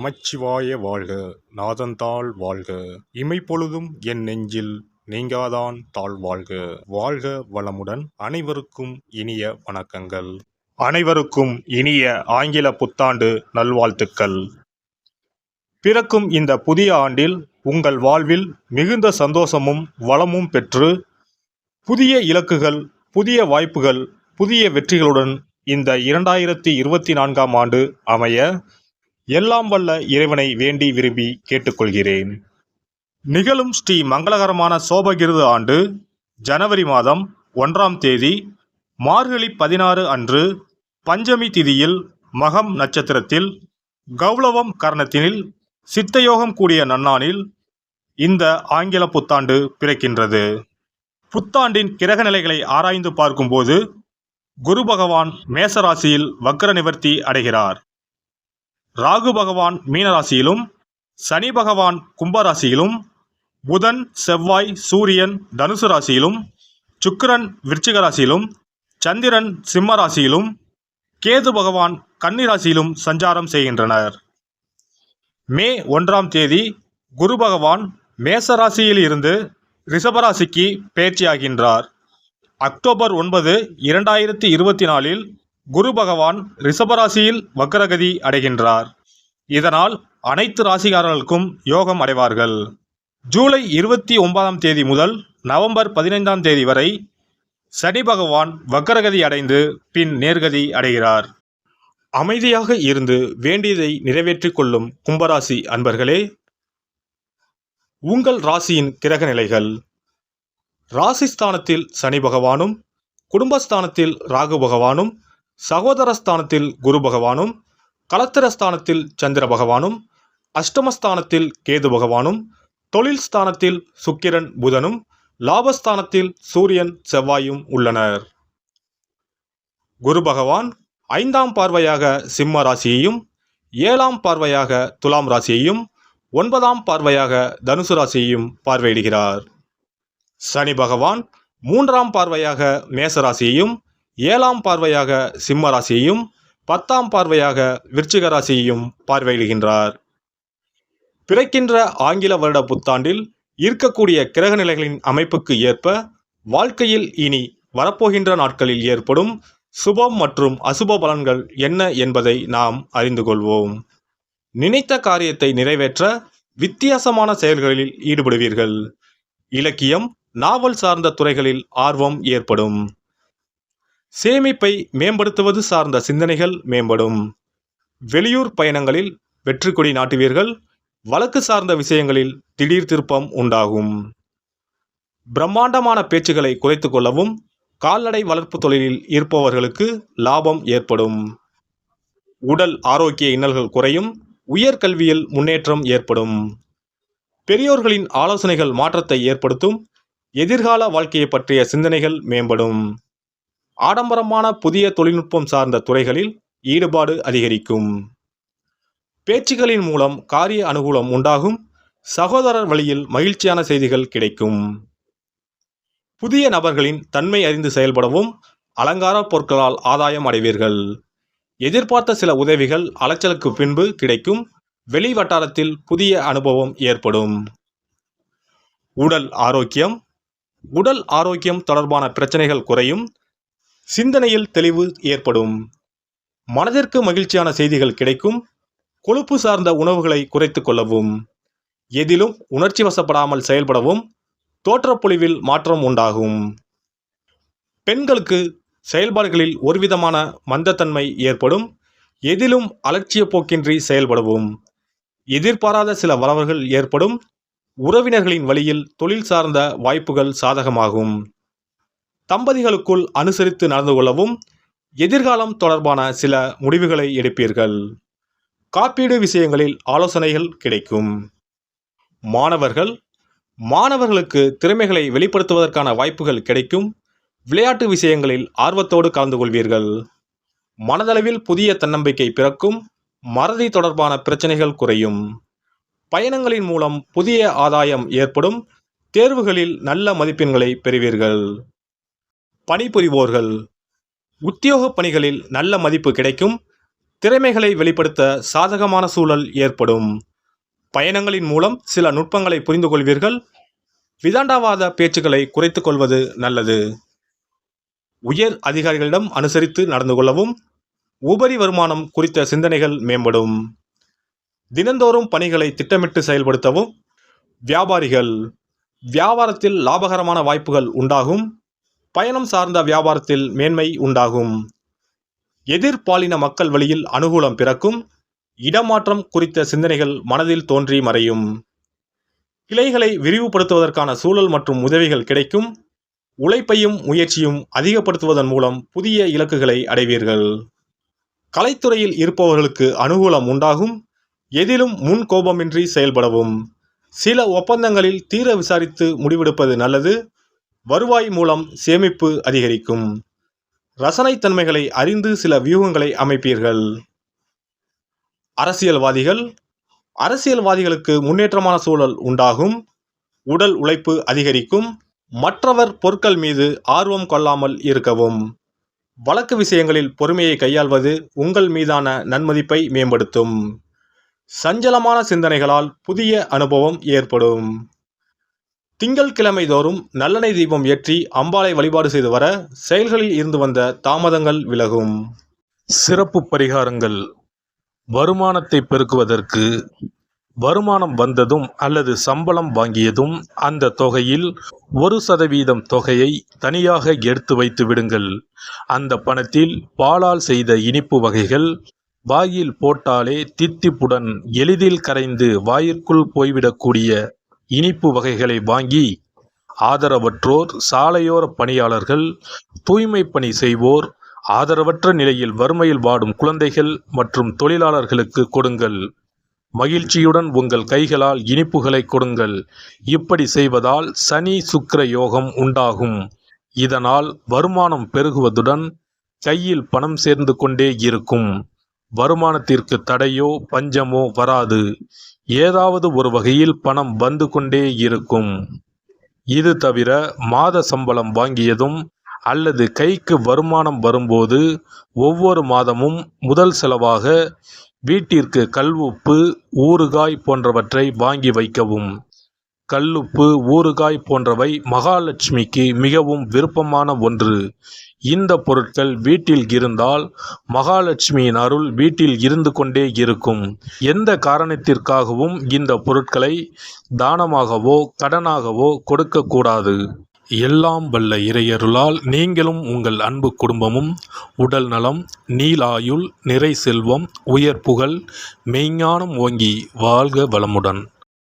நமச்சிவாய வாழ்க. நாதந்தாள் வாழ்க. இமைப்பொழுதும் என் நெஞ்சில் நீங்காதான் தாழ் வாழ்க. வாழ்க வளமுடன். அனைவருக்கும் இனிய வணக்கங்கள். அனைவருக்கும் இனிய ஆங்கில புத்தாண்டு நல்வாழ்த்துக்கள். பிறக்கும் இந்த புதிய ஆண்டில் உங்கள் வாழ்வில் மிகுந்த சந்தோஷமும் வளமும் பெற்று புதிய இலக்குகள், புதிய வாய்ப்புகள், புதிய வெற்றிகளுடன் இந்த 2024ஆம் ஆண்டு அமைய எல்லாம் வல்ல இறைவனை வேண்டி விரும்பி கேட்டுக்கொள்கிறேன். நிகழும் ஸ்ரீ மங்களகரமான சோபகிருது ஆண்டு ஜனவரி மாதம் 1ஆம் தேதி மார்கழி 16 அன்று பஞ்சமி திதியில் மகம் நட்சத்திரத்தில் கௌளவம் கரணத்தினில் சித்தயோகம் கூடிய நன்னாளில் இந்த ஆங்கில புத்தாண்டு பிறக்கின்றது. புத்தாண்டின் கிரக நிலைகளை ஆராய்ந்து பார்க்கும்போது குரு பகவான் மேசராசியில் வக்ர நிவர்த்தி அடைகிறார். ராகு பகவான் மீனராசியிலும், சனி பகவான் கும்பராசியிலும், புதன் செவ்வாய் சூரியன் தனுசு ராசியிலும், சுக்கிரன் விருச்சிக ராசியிலும், சந்திரன் சிம்ம ராசியிலும், கேது பகவான் கன்னி ராசியிலும் சஞ்சாரம் செய்கின்றனர். மே 1ஆம் தேதி குரு பகவான் மேச ராசியில் இருந்து ரிஷபராசிக்கு பெயர்ச்சியாகின்றார். அக்டோபர் 9, 2024 குரு பகவான் ரிஷபராசியில் வக்ரகதி அடைகின்றார். இதனால் அனைத்து ராசிக்காரர்களுக்கும் யோகம் அடைவார்கள். ஜூலை 29ஆம் தேதி முதல் நவம்பர் 15ஆம் தேதி வரை சனி பகவான் வக்ரகதி அடைந்து பின் நேர்கதி அடைகிறார். அமைதியாக இருந்து வேண்டியதை நிறைவேற்றிக் கொள்ளும் கும்பராசி அன்பர்களே, உங்கள் ராசியின் கிரக நிலைகள். ராசிஸ்தானத்தில் சனி பகவானும், குடும்பஸ்தானத்தில் ராகு பகவானும், சகோதரஸ்தானத்தில் குரு பகவானும், கலத்திரஸ்தானத்தில் சந்திர பகவானும், அஷ்டமஸ்தானத்தில் கேது பகவானும், தொழில் ஸ்தானத்தில் சுக்கிரன் புதனும், லாபஸ்தானத்தில் சூரியன் செவ்வாயும் உள்ளனர். குரு பகவான் 5ஆம் பார்வையாக சிம்ம ராசியையும், 7ஆம் பார்வையாக துலாம் ராசியையும், 9ஆம் பார்வையாக தனுசு ராசியையும் பார்வையிடுகிறார். சனி பகவான் 3ஆம் பார்வையாக மேச ராசியையும், 7ஆம் பார்வையாக சிம்ம ராசியையும், 10ஆம் பார்வையாக விருச்சிக ராசியையும் பார்வையிடுகின்றார். பிறக்கின்ற ஆங்கில வருட புத்தாண்டில் இருக்கக்கூடிய கிரக நிலைகளின் அமைப்புக்கு ஏற்ப வாழ்க்கையில் இனி வரப்போகின்ற நாட்களில் ஏற்படும் சுபம் மற்றும் அசுப பலன்கள் என்ன என்பதை நாம் அறிந்து கொள்வோம். நினைத்த காரியத்தை நிறைவேற்ற வித்தியாசமான செயல்களில் ஈடுபடுவீர்கள். இலக்கியம், நாவல் சார்ந்த துறைகளில் ஆர்வம் ஏற்படும். சேமிப்பை மேம்படுத்துவது சார்ந்த சிந்தனைகள் மேம்படும். வெளியூர் பயணங்களில் வெற்றி கொடி நாட்டுவீர்கள். வழக்கு சார்ந்த விஷயங்களில் திடீர் திருப்பம் உண்டாகும். பிரம்மாண்டமான பேச்சுகளை குறைத்து கொள்ளவும் கால்நடை வளர்ப்பு தொழிலில் இருப்பவர்களுக்கு லாபம் ஏற்படும். உடல் ஆரோக்கிய இன்னல்கள் குறையும். உயர்கல்வியில் முன்னேற்றம் ஏற்படும். பெரியோர்களின் ஆலோசனைகள் மாற்றத்தை ஏற்படுத்தும். எதிர்கால வாழ்க்கையை பற்றிய சிந்தனைகள் மேம்படும். ஆடம்பரமான புதிய தொழில்நுட்பம் சார்ந்த துறைகளில் ஈடுபாடு அதிகரிக்கும். பேச்சுகளின் மூலம் காரிய அனுகூலம் உண்டாகும். சகோதரர் வழியில் மகிழ்ச்சியான செய்திகள் கிடைக்கும். புதிய நபர்களின் தன்மை அறிந்து செயல்படவும் அலங்கார பொருட்களால் ஆதாயம் அடைவீர்கள். எதிர்பார்த்த சில உதவிகள் அலைச்சலுக்கு பின்பு கிடைக்கும். வெளி வட்டாரத்தில் புதிய அனுபவம் ஏற்படும். உடல் ஆரோக்கியம் தொடர்பான பிரச்சனைகள் குறையும். சிந்தனையில் தெளிவு ஏற்படும். மனதிற்கு மகிழ்ச்சியான செய்திகள் கிடைக்கும். கொழுப்பு சார்ந்த உணவுகளை குறைத்து கொள்ளவும். எதிலும் உணர்ச்சி வசப்படாமல் செயல்படவும் தோற்றப்பொழிவில் மாற்றம் உண்டாகும். பெண்களுக்கு செயல்பாடுகளில் ஒருவிதமான மந்தத்தன்மை ஏற்படும். எதிலும் அலட்சிய போக்கின்றி செயல்படவும். எதிர்பாராத சில வரவுகள் ஏற்படும். உறவினர்களின் வழியில் தொழில் சார்ந்த வாய்ப்புகள் சாதகமாகும். தம்பதிகளுக்குள் அனுசரித்து நடந்து கொள்ளவும் எதிர்காலம் தொடர்பான சில முடிவுகளை எடுப்பீர்கள். காப்பீடு விஷயங்களில் ஆலோசனைகள் கிடைக்கும். மாணவர்களுக்கு திறமைகளை வெளிப்படுத்துவதற்கான வாய்ப்புகள் கிடைக்கும். விளையாட்டு விஷயங்களில் ஆர்வத்தோடு கலந்து கொள்வீர்கள். மனதளவில் புதிய தன்னம்பிக்கை பிறக்கும். மறதி தொடர்பான பிரச்சனைகள் குறையும். பயணங்களின் மூலம் புதிய ஆதாயம் ஏற்படும். தேர்வுகளில் நல்ல மதிப்பெண்களை பெறுவீர்கள். பணிபுரிவோர்கள் உத்தியோக பணிகளில் நல்ல மதிப்பு கிடைக்கும். திறமைகளை வெளிப்படுத்த சாதகமான சூழல் ஏற்படும். பயணங்களின் மூலம் சில நுட்பங்களை புரிந்து கொள்வீர்கள். விதண்டாவாத பேச்சுக்களை குறைத்துக் கொள்வது நல்லது. உயர் அதிகாரிகளிடம் அனுசரித்து நடந்து கொள்ளவும். உபரி வருமானம் குறித்த சிந்தனைகள் மேம்படும். தினந்தோறும் பணிகளை திட்டமிட்டு செயல்படுத்தவும். வியாபாரிகள், வியாபாரத்தில் லாபகரமான வாய்ப்புகள் உண்டாகும். பயணம் சார்ந்த வியாபாரத்தில் மேன்மை உண்டாகும். எதிர்பாலின மக்கள் வழியில் அனுகூலம் பிறக்கும். இடமாற்றம் குறித்த சிந்தனைகள் மனதில் தோன்றி மறையும். கிளைகளை விரிவுபடுத்துவதற்கான சூழல் மற்றும் உதவிகள் கிடைக்கும். உழைப்பையும் முயற்சியும் அதிகப்படுத்துவதன் மூலம் புதிய இலக்குகளை அடைவீர்கள். கலைத்துறையில் இருப்பவர்களுக்கு அனுகூலம் உண்டாகும். எதிலும் முன் கோபமின்றி செயல்படவும். சில ஒப்பந்தங்களில் தீர விசாரித்து முடிவெடுப்பது நல்லது. வருவாய் மூலம் சேமிப்பு அதிகரிக்கும். ரசனைத்தன்மைகளை அறிந்து சில வியூகங்களை அமைப்பீர்கள். அரசியல்வாதிகளுக்கு முன்னேற்றமான சூழல் உண்டாகும். உடல் உழைப்பு அதிகரிக்கும். மற்றவர் பொருட்கள் மீது ஆர்வம் கொள்ளாமல் இருக்கவும். வழக்கு விஷயங்களில் பொறுமையை கையாள்வது உங்கள் மீதான நன்மதிப்பை மேம்படுத்தும். சஞ்சலமான சிந்தனைகளால் புதிய அனுபவம் ஏற்படும். திங்கட்கிழமை தோறும் நல்லெண்ணெய் தீபம் ஏற்றி அம்பாளை வழிபாடு செய்து வர செயல்களில் இருந்து வந்த தாமதங்கள் விலகும். சிறப்பு பரிகாரங்கள். வருமானத்தை பெருக்குவதற்கு வருமானம் வந்ததும் அல்லது சம்பளம் வாங்கியதும் அந்த தொகையில் 1% தொகையை தனியாக எடுத்து வைத்து விடுங்கள். அந்த பணத்தில் பாலால் செய்த இனிப்பு வகைகள் வாயில் போட்டாலே தித்திப்புடன் எளிதில் கரைந்து வாயிற்குள் போய்விடக்கூடிய இனிப்பு வகைகளை வாங்கி ஆதரவற்றோர், சாலையோர பணியாளர்கள், தூய்மை பணி செய்வோர், ஆதரவற்ற நிலையில் வறுமையில் வாடும் குழந்தைகள் மற்றும் தொழிலாளர்களுக்கு கொடுங்கள். மகிழ்ச்சியுடன் உங்கள் கைகளால் இனிப்புகளை கொடுங்கள். இப்படி செய்வதால் சனி சுக்கிர யோகம் உண்டாகும். இதனால் வருமானம் பெருகுவதுடன் கையில் பணம் சேர்ந்து கொண்டே இருக்கும். வருமானத்திற்கு தடையோ பஞ்சமோ வராது. ஏதாவது ஒரு வகையில் பணம் வந்து கொண்டே இருக்கும். இது தவிர மாத சம்பளம் வாங்கியதும் அல்லது கைக்கு வருமானம் வரும்போது ஒவ்வொரு மாதமும் முதல் செலவாக வீட்டிற்கு கல்லுப்பு, ஊறுகாய் போன்றவற்றை வாங்கி வைக்கவும். கல்லுப்பு, ஊறுகாய் போன்றவை மகாலட்சுமிக்கு மிகவும் விருப்பமான ஒன்று. இந்த பொருட்கள் வீட்டில் இருந்தால் மகாலட்சுமியின் அருள் வீட்டில் இருந்து கொண்டே இருக்கும். எந்த காரணத்திற்காகவும் இந்த பொருட்களை தானமாகவோ கடனாகவோ கொடுக்கக்கூடாது. எல்லாம் வல்ல இறையருளால் நீங்களும் உங்கள் அன்பு குடும்பமும் உடல் நலம், நீலாயுள், நிறை செல்வம், உயர் புகழ், மெய்ஞானம் ஓங்கி வாழ்க வளமுடன்.